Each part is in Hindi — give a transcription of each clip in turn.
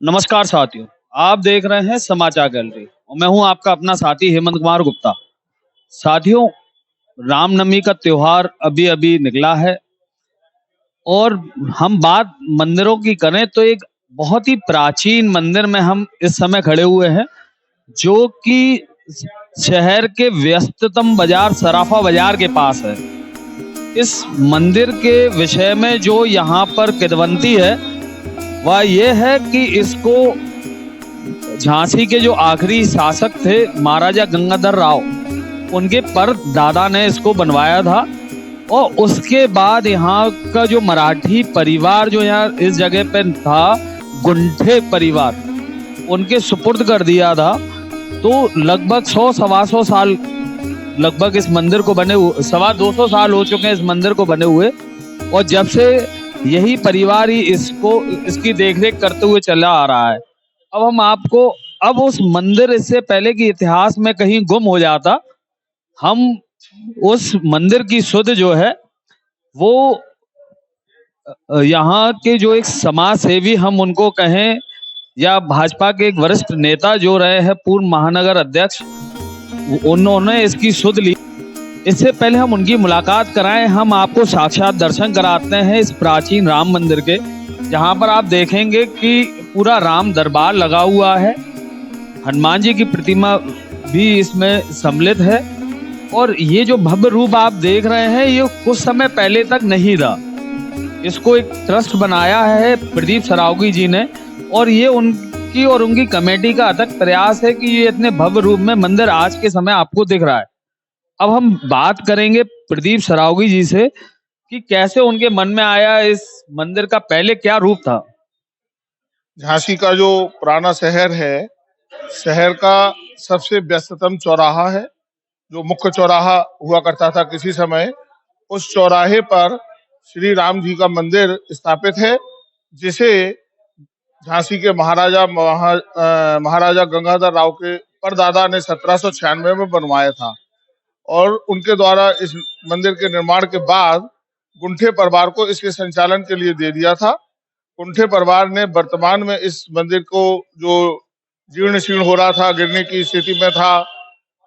नमस्कार साथियों, आप देख रहे हैं समाचार गैलरी और मैं हूं आपका अपना साथी हेमंत कुमार गुप्ता। साथियों, रामनवमी का त्योहार अभी-अभी निकला है और हम बात मंदिरों की करें तो एक बहुत ही प्राचीन मंदिर में हम इस समय खड़े हुए हैं, जो कि शहर के व्यस्ततम बाजार सराफा बाजार के पास है। इस मंदिर के विषय में जो यहाँ पर किंवदंती है, वह ये है कि इसको झांसी के जो आखिरी शासक थे महाराजा गंगाधर राव, उनके पर दादा ने इसको बनवाया था और उसके बाद यहाँ का जो मराठी परिवार जो यहाँ इस जगह पे था, गुंठे परिवार, उनके सुपुर्द कर दिया था। तो लगभग 100-125 साल लगभग इस मंदिर को बने हुए 250 साल हो चुके हैं इस मंदिर को बने हुए, और जब से यही परिवार ही इसकी देखरेख करते हुए चला आ रहा है। अब हम आपको अब उस मंदिर इससे पहले की इतिहास में कहीं गुम हो जाता, हम उस मंदिर की सुध जो है वो यहाँ के जो एक समाज सेवी हम उनको कहें या भाजपा के एक वरिष्ठ नेता जो रहे हैं पूर्व महानगर अध्यक्ष, उन्होंने इसकी सुध ली। इससे पहले हम उनकी मुलाकात कराएं, हम आपको साक्षात दर्शन कराते हैं इस प्राचीन राम मंदिर के, जहां पर आप देखेंगे कि पूरा राम दरबार लगा हुआ है। हनुमान जी की प्रतिमा भी इसमें सम्मिलित है और ये जो भव्य रूप आप देख रहे हैं, ये कुछ समय पहले तक नहीं था। इसको एक ट्रस्ट बनाया है प्रदीप सरावगी जी ने, और ये उनकी और उनकी कमेटी का अथक प्रयास है कि ये इतने भव्य रूप में मंदिर आज के समय आपको दिख रहा है। अब हम बात करेंगे प्रदीप सरावगी जी से कि कैसे उनके मन में आया इस मंदिर का, पहले क्या रूप था। झांसी का जो पुराना शहर है, शहर का सबसे व्यस्ततम चौराहा है, जो मुख्य चौराहा हुआ करता था किसी समय। उस चौराहे पर श्री राम जी का मंदिर स्थापित है, जिसे झांसी के महाराजा गंगाधर राव के परदादा ने 1796 में बनवाया था, और उनके द्वारा इस मंदिर के निर्माण के बाद गुंठे परिवार को इसके संचालन के लिए दे दिया था। गुंठे परिवार ने वर्तमान में इस मंदिर को, जो जीर्ण शीर्ण हो रहा था, गिरने की स्थिति में था,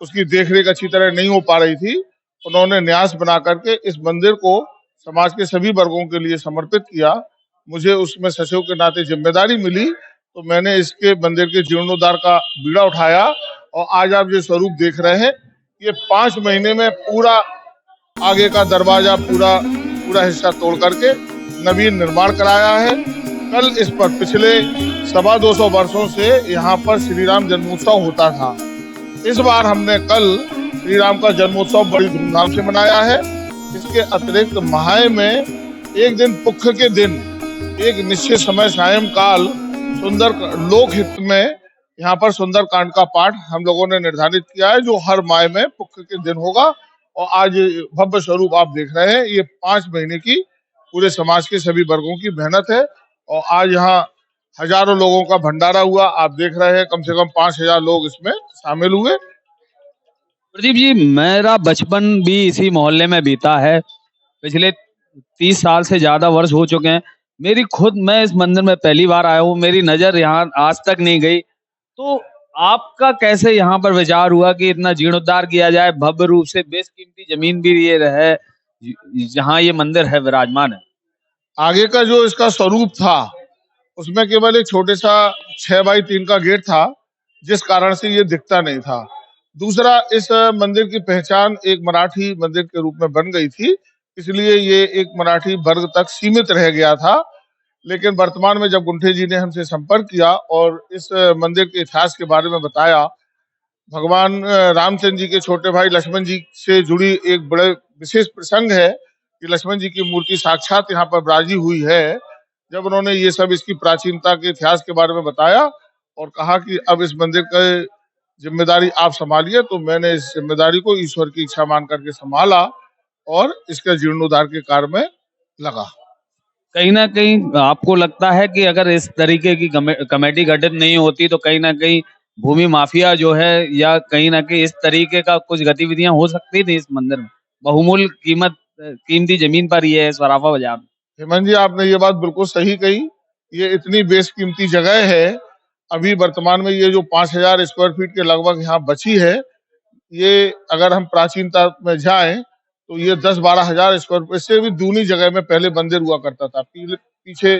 उसकी देखरेख अच्छी तरह नहीं हो पा रही थी, उन्होंने न्यास बना करके इस मंदिर को समाज के सभी वर्गों के लिए समर्पित किया। मुझे उसमें सचिव के नाते जिम्मेदारी मिली, तो मैंने इसके मंदिर के जीर्णोद्धार का बीड़ा उठाया, और आज आप जो स्वरूप देख रहे हैं, ये 5 महीने में पूरा आगे का दरवाजा पूरा हिस्सा तोड़ करके नवीन निर्माण कराया है। कल इस पर पिछले 250 वर्षों से यहाँ पर श्री राम जन्मोत्सव होता था। इस बार हमने कल श्री राम का जन्मोत्सव बड़ी धूमधाम से मनाया है। इसके अतिरिक्त महाय में एक दिन पुख के दिन एक निश्चित समय सायंकाल सुंदर लोकहित में यहाँ पर सुंदर कांड का पाठ हम लोगों ने निर्धारित किया है, जो हर माह में पुख के दिन होगा। और आज भव्य स्वरूप आप देख रहे हैं, ये 5 महीने की पूरे समाज के सभी वर्गों की मेहनत है, और आज यहाँ हजारों लोगों का भंडारा हुआ। आप देख रहे हैं, कम से कम 5000 लोग इसमें शामिल हुए। प्रदीप जी, मेरा बचपन भी इसी मोहल्ले में बीता है, पिछले 30 साल से ज्यादा वर्ष हो चुके हैं। मैं इस मंदिर में पहली बार आया हूँ, मेरी नजर यहाँ आज तक नहीं गई। तो आपका कैसे यहाँ पर विचार हुआ कि इतना जीर्णोद्धार किया जाए, भव्य रूप से बेशकीमती जमीन भी ये है जहाँ ये मंदिर है विराजमान है। आगे का जो इसका स्वरूप था, उसमें केवल एक छोटे सा 6x3 का गेट था, जिस कारण से ये दिखता नहीं था। दूसरा, इस मंदिर की पहचान एक मराठी मंदिर के रूप में बन गई थी, इसलिए ये एक मराठी वर्ग तक सीमित रह गया था। लेकिन वर्तमान में जब गुंठे जी ने हमसे संपर्क किया और इस मंदिर के इतिहास के बारे में बताया, भगवान रामचंद्र जी के छोटे भाई लक्ष्मण जी से जुड़ी एक बड़े विशेष प्रसंग है कि लक्ष्मण जी की मूर्ति साक्षात यहाँ पर विराजी हुई है। जब उन्होंने ये सब इसकी प्राचीनता के इतिहास के बारे में बताया और कहा कि अब इस मंदिर का जिम्मेदारी आप संभालिए, तो मैंने इस जिम्मेदारी को ईश्वर की इच्छा मान करके संभाला और इसके जीर्णोद्धार के कार्य में लगा। कहीं ना कहीं आपको लगता है कि अगर इस तरीके की कमेटी गठित नहीं होती तो कहीं ना कहीं भूमि माफिया जो है, या कहीं ना कहीं इस तरीके का कुछ गतिविधियां हो सकती थी इस मंदिर में, बहुमूल्य कीमती जमीन पर ये है सराफा बाजार में। हेमंत जी, आपने ये बात बिल्कुल सही कही ये इतनी बेशकीमती जगह है। अभी वर्तमान में ये जो 5000 स्क्वायर फीट के लगभग यहाँ बची है, ये अगर हम प्राचीनता में जाएं तो ये 10-12 हजार स्क्वायर फीट से भी दूनी जगह में पहले मंदिर हुआ करता था। पीछे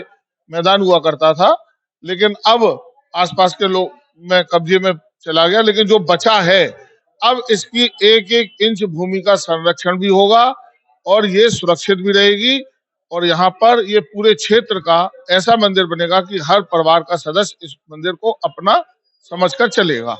मैदान हुआ करता था, लेकिन अब आसपास के लोग में कब्जे में चला गया। लेकिन जो बचा है, अब इसकी एक एक इंच भूमि का संरक्षण भी होगा और ये सुरक्षित भी रहेगी। और यहाँ पर ये पूरे क्षेत्र का ऐसा मंदिर बनेगा कि हर परिवार का सदस्य इस मंदिर को अपना समझकर चलेगा।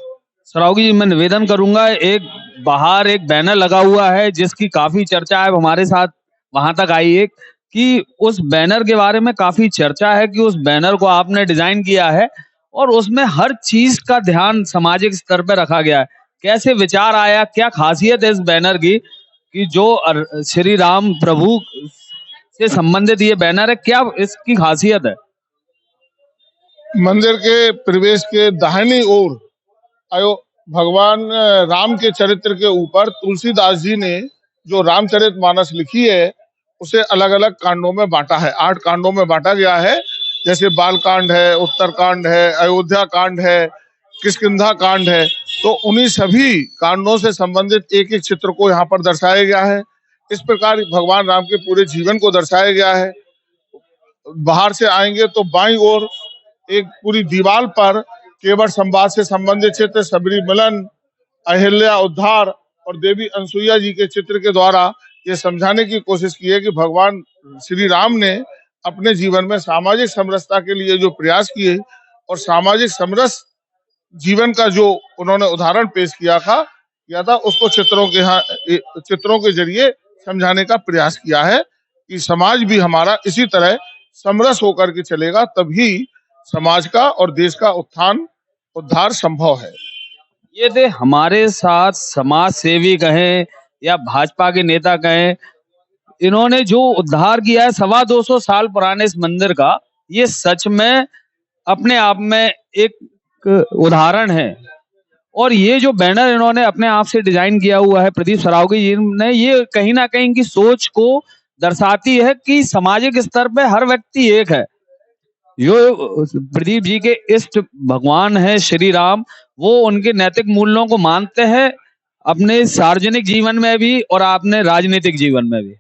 सरावगी जी, मैं निवेदन करूंगा, एक बाहर एक बैनर लगा हुआ है जिसकी काफी चर्चा है, हमारे साथ वहां तक आई एक कि उस बैनर के बारे में काफी चर्चा है कि उस बैनर को आपने डिजाइन किया है और उसमें हर चीज का ध्यान सामाजिक स्तर पर रखा गया है। कैसे विचार आया, क्या खासियत है इस बैनर की कि जो श्री राम प्रभु से संबंधित ये बैनर है, क्या इसकी खासियत है? मंदिर के प्रवेश के दाहिनी ओर भगवान राम के चरित्र के ऊपर तुलसीदास जी ने जो रामचरितमानस लिखी है, उसे अलग अलग कांडों में बांटा है। 8 कांडों में बांटा गया है। जैसे बाल कांड है, उत्तर कांड है, अयोध्या कांड है, किष्किंधा कांड है। तो उन्हीं सभी कांडों से संबंधित एक एक चित्र को यहाँ पर दर्शाया गया है। इस प्रकार भगवान राम के पूरे जीवन को दर्शाया गया है। बाहर से आएंगे तो बाईं ओर एक पूरी दीवार पर केवट संवाद से संबंधित चित्र, सबरी मिलन, अहिल्या उद्धार और देवी अनसुईया जी के चित्र के द्वारा ये समझाने की कोशिश की है कि भगवान श्री राम ने अपने जीवन में सामाजिक समरसता के लिए जो प्रयास किए और सामाजिक समरस जीवन का जो उन्होंने उदाहरण पेश किया था उसको चित्रों के जरिए समझाने का प्रयास किया है कि समाज भी हमारा इसी तरह समरस होकर के चलेगा, तभी समाज का और देश का उद्धार संभव है। ये थे हमारे साथ समाज सेवी कहें या भाजपा के नेता कहें, इन्होंने जो उद्धार किया है 225 साल पुराने इस मंदिर का, ये सच में अपने आप में एक उदाहरण है। और ये जो बैनर इन्होंने अपने आप से डिजाइन किया हुआ है प्रदीप सरावगी जी ने, ये कहीं ना कहीं इनकी सोच को दर्शाती है कि सामाजिक स्तर पे हर व्यक्ति एक है। जो प्रदीप जी के इष्ट भगवान है श्री राम, वो उनके नैतिक मूल्यों को मानते हैं अपने सार्वजनिक जीवन में भी और अपने राजनीतिक जीवन में भी।